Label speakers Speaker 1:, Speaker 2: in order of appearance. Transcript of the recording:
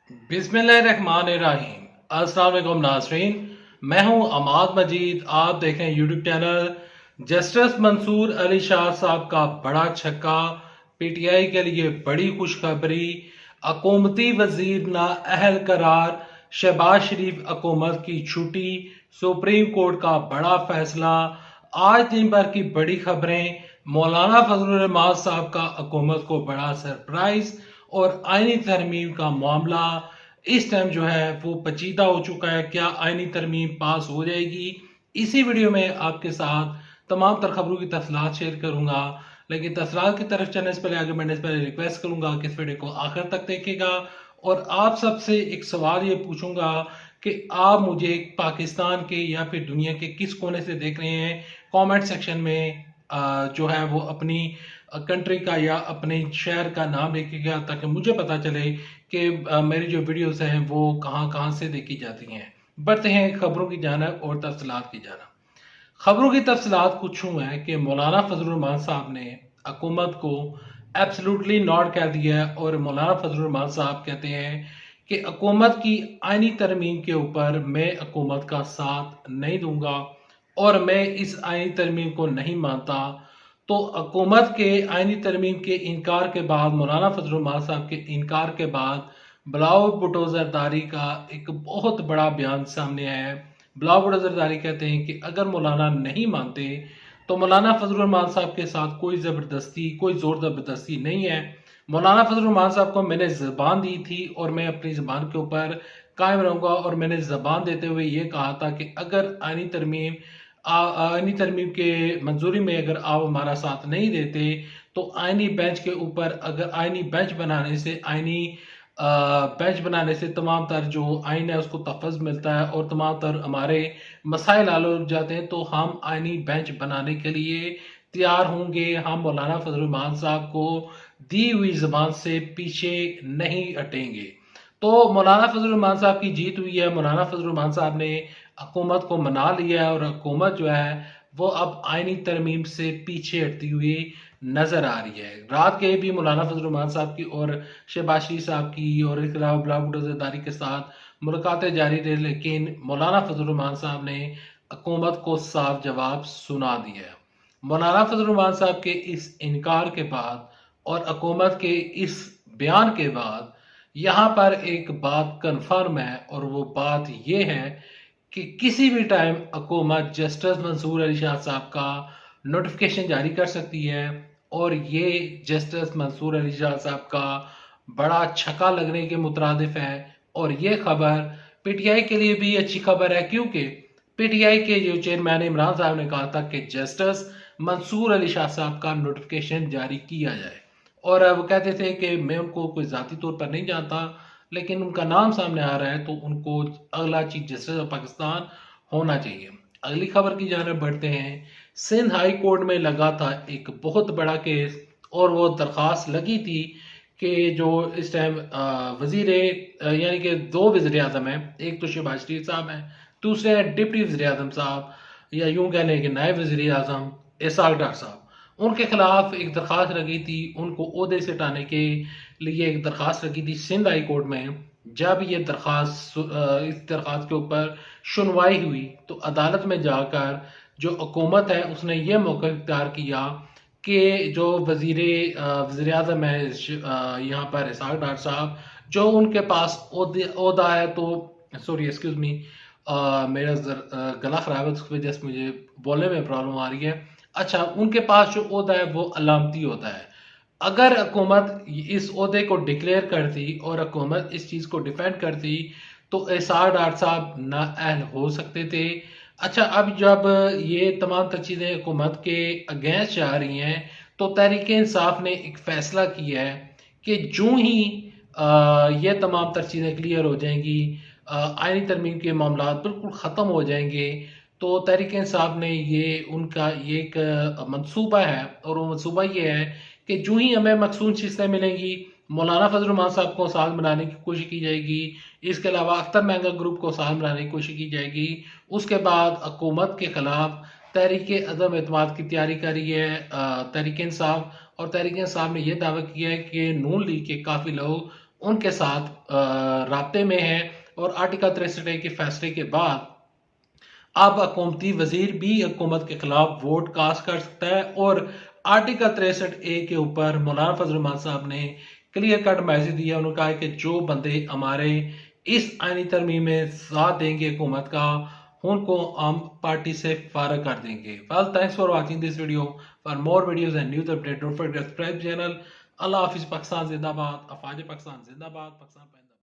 Speaker 1: बिस्मिल्लाहिर्रहमानिर्रहीम। अस्सलाम वालेकुम नाज़रीन, मैं हूं अमाद मजीद। आप देख रहे हैं YouTube channel. Justice Mansoor Ali Shah साहब का बड़ा छक्का, पीटीआई के लिए बड़ी खुशखबरी। हुकूमती वजीर नाअहल करार, शहबाज शरीफ हुकूमत की छुट्टी, सुप्रीम कोर्ट का बड़ा फैसला। आज दिन भर की बड़ी खबरें। मौलाना फजलुर रहमान साहब का हुकूमत को बड़ा सरप्राइज और आईनी तरमीम का मामला इस टाइम जो है वो पेचीदा हो चुका है। क्या आईनी तरमीम पास हो जाएगी? इसी वीडियो में आपके साथ तमाम तर खबरों की तफसीलात शेयर करूंगा। लेकिन तफसीलात की तरफ चलने से पहले मैं इस पहले रिक्वेस्ट करूंगा कि इस वीडियो को आखिर तक देखेगा और आप सबसे एक सवाल ये पूछूंगा कि आप मुझे पाकिस्तान के या फिर दुनिया के किस कोने से देख रहे हैं। कमेंट सेक्शन में जो है वो अपनी कंट्री का या अपने शहर का नाम लिखिएगा ताकि मुझे पता चले कि मेरी जो वीडियोस हैं वो कहाँ कहाँ से देखी जाती हैं। बढ़ते हैं खबरों की जानिब और तफसीलात की जानिब। खबरों की तफसीलात कुछ यूं है कि मौलाना फजलुर रहमान साहब ने हुकूमत को एब्सोल्युटली नॉट कह दिया है और मौलाना फजलुर रहमान साहब कहते हैं कि हुकूमत की आईनी तरमीम के ऊपर मैं हुकूमत का साथ नहीं दूंगा और मैं इस आईनी तरमीम को नहीं मानता। तो हुकूमत के आईनी तरमीम के इनकार के बाद, मौलाना फजलुर रहमान साहब के इनकार के बाद बिलावल भुट्टो जरदारी का एक बहुत बड़ा बयान सामने आया है। बिलावल भुट्टो जरदारी कहते हैं कि अगर मौलाना नहीं मानते तो मौलाना फजलुर रहमान साहब के साथ कोई ज़बरदस्ती, कोई ज़ोर ज़बरदस्ती नहीं है। मौलाना फजलुर रहमान साहब को मैंने ज़बान दी थी और मैं अपनी ज़बान के ऊपर कायम रहूँगा और मैंने ज़बान देते हुए ये कहा था कि अगर आईनी तरमीम के मंजूरी में अगर आप हमारा साथ नहीं देते तो आईनी बेंच के ऊपर, अगर आईनी बेंच बनाने से तमाम तर जो आइन है उसको तहफ़्फ़ुज़ मिलता है और तमाम तर हमारे मसाइल हल हो जाते हैं, तो हम आईनी बेंच बनाने के लिए तैयार होंगे। हम मौलाना फजलुर रहमान साहब को दी हुई ज़बान से पीछे नहीं हटेंगे। तो मौलाना फजलुर रहमान साहब की जीत हुई है। मौलाना फजलुर रहमान साहब ने हुकूमत को मना लिया है और हुकूमत जो है वो अब आईनी तरमीम से पीछे हटती हुई नजर आ रही है। रात के भी मौलाना फजलुर रहमान साहब की और शहबाज शरीफ साहब की और इसके अलावा बिलावल भुट्टो जरदारी के साथ मुलाकातें जारी रही, लेकिन मौलाना फजलुर रहमान साहब ने हुकूमत को साफ जवाब सुना दिया है। मौलाना फजलुर रहमान साहब के इस इनकार के बाद और हुकूमत के इस बयान के बाद यहाँ पर एक बात कन्फर्म है और वो बात ये है कि किसी भी टाइम हुकूमत जस्टिस मंसूर अली शाह साहब का नोटिफिकेशन जारी कर सकती है और ये जस्टिस मंसूर अली शाह साहब का बड़ा छक्का लगने के मुतरादिफ है। और ये खबर पीटीआई के लिए भी अच्छी खबर है, क्योंकि पीटीआई के जो चेयरमैन इमरान साहब ने कहा था कि जस्टिस मंसूर अली शाह साहब का नोटिफिकेशन जारी किया जाए और वो कहते थे कि मैं उनको कोई ज़ाती तौर पर नहीं जानता, लेकिन उनका नाम सामने आ रहा है तो उनको अगला चीफ जस्टिस ऑफ पाकिस्तान होना चाहिए। अगली खबर की जानब बढ़ते हैं। सिंध हाई कोर्ट में लगा था एक बहुत बड़ा केस और वो दरख्वास्त लगी थी कि जो इस टाइम वजीर यानी कि दो वज़ीर आज़म हैं, एक तो शहबाज शरीफ साहब हैं, दूसरे हैं डिप्टी वज़ीर आज़म साहब या यूं कह लें कि नायब वज़ीर आज़म इसहाक डार साहब। उनके खिलाफ एक दरख्वास्त लगी थी, उनको ओहदे से हटाने के लिए एक दरख्वास्त लगी थी सिंध हाई कोर्ट में। जब ये इस दरख्वास्त के ऊपर सुनवाई हुई तो अदालत में जाकर जो हुकूमत है उसने ये मौक़िफ़ इख्तियार किया कि जो वज़ीर आज़म है यहाँ पर इसहाक डार साहब, जो उनके पास ओहदा है, तो सॉरी एक्सक्यूज़ मी, मेरा गला ख़राब है, उसकी वजह से मुझे बोलने में प्रॉब्लम आ रही है। अच्छा, उनके पास जो ओहदा है वो अलामती होता है। अगर हुकूमत इस ओहदे को डिक्लेयर करती और हुकूमत इस चीज़ को डिफेंड करती तो इसहाक डार साहब नाअहल हो सकते थे। अच्छा, अब जब ये तमाम तर चीज़ें हुकूमत के अगेंस्ट जा रही हैं तो तहरीक इंसाफ ने एक फ़ैसला किया है कि जूँ ही ये तमाम तर चीज़ें क्लियर हो जाएंगी, आईनी तरमीम के मामला बिल्कुल ख़त्म हो जाएंगे, तो तहरीक इंसाफ ने ये एक मंसूबा है और वो मंसूबा ये है कि जो ही हमें मखसूस चीज़ें मिलेंगी, मौलाना फजलुर रहमान साहब को साथ बनाने की कोशिश की जाएगी, इसके अलावा अख्तर महंगा ग्रुप को साथ बनाने की कोशिश की जाएगी। उसके बाद हुकूमत के खिलाफ तहरीक अदम एतमाद की तैयारी कर रही है तहरीक इंसाफ, और तहरीक इंसाफ ने यह दावा किया है कि नून लीग के काफ़ी लोग उनके साथ राब्ते में है और आर्टिकल 63 के फैसले के बाद अब हुकूमती वजीर भी हुकूमत के खिलाफ वोट कास्ट कर सकता है। और आर्टिकल 63 के ऊपर मौलाना फजल रहमान साहब ने क्लियर कट मैसेज दिया। उन्होंने कहा कि जो बंदे हमारे इस आईनी तरमीम में साथ देंगे हुकूमत का, उनको हम पार्टी से फारग कर देंगे। Well, thanks for watching this video. For more videos and news update don't forget to subscribe channel. अल्लाह हाफिज। पाकिस्तान जिंदाबाद। अफवाज पाकिस्तान जिंदाबाद। पाकिस्तान